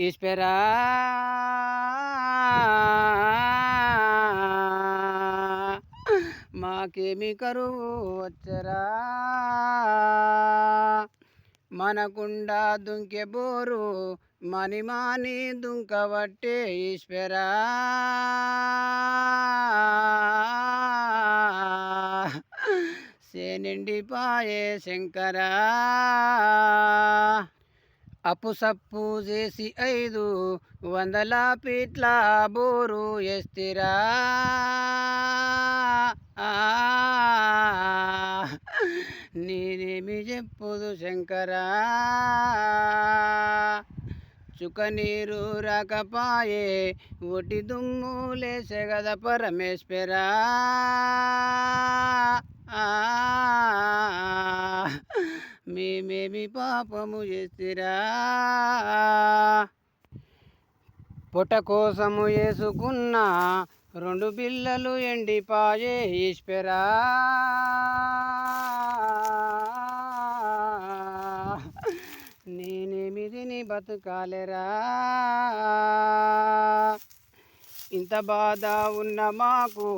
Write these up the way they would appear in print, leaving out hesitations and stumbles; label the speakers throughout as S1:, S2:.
S1: ఈశ్వరా మాకేమి కరువు వచ్చరా మనకుండా దుంకె బోరు మణిమాని దుంకవట్టే ఈశ్వరా సేనిండిపాయే శంకరా అప్పు సప్పు చేసి 500 ఫీట్ల బోరు ఎస్తిరా నేనేమి చెప్పుదు శంకరా చుక్క నీరు రాకపాయే ఒటి దుమ్ము లేసే గద పరమేశ్వరా మేమేమి పాపము చేసిరా పొట్ట కోసము వేసుకున్న 2 పిల్లలు ఎండిపాయే ఈశ్వరా నేనేమి తిని బతుకాలేరా ఇంత బాధ ఉన్న మాకు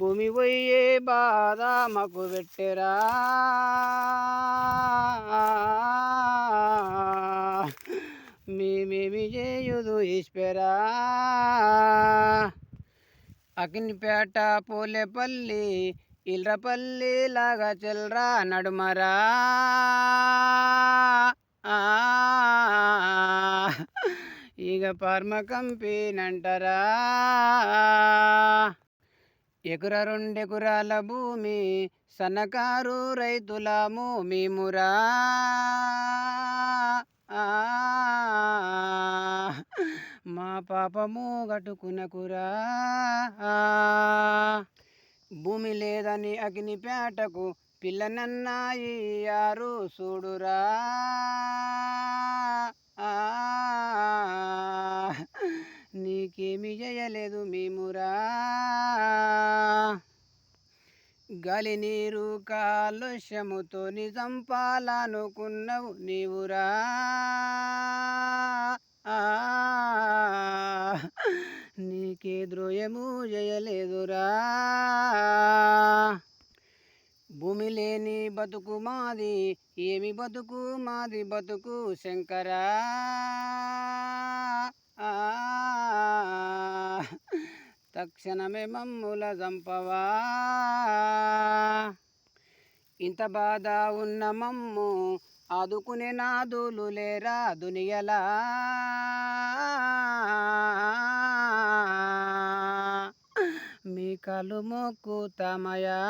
S1: భూమి పోయే బాధ మాకు పెట్టెరా మేమేమి చేయుదు ఈశ్వరా అకినిపేట పోలేపల్లి ఇల్రపల్లి లాగా చెల్రా నడుమరా ఇక పర్మ కంపినంటరా ఎకుర 2 ఎకరాల భూమి సన్నకారు రైతులము మేమురా మా పాపము గట్టుకునకురా భూమి లేదని అగ్నిపేటకు పిల్లనన్నాయి యారు చూడురా నీకేమి చేయలేదు మేమురా గాలి నీరు కాలుష్యముతో నిజంపాలనుకున్నావు నీవురా నీకే ద్రోయము చేయలేదురా భూమి లేని బతుకు మాది ఏమి బతుకు మాది బతుకు శంకరా తక్షణమే మమ్ముల చంపవా ఇంత బాధ ఉన్న మమ్ము ఆదుకునే నాదులు లేరా దునియలా మీ కాలు మొక్కుతామయా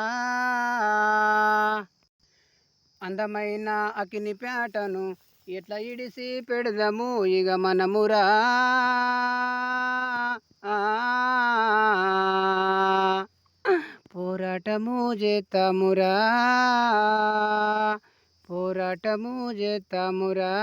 S1: అందమైన అకినిపేటను ఎట్లా ఇడిసి పెడదాము ఇక మనమురా పోరాటము చేస్తామురా పోరాటము చేస్తామురా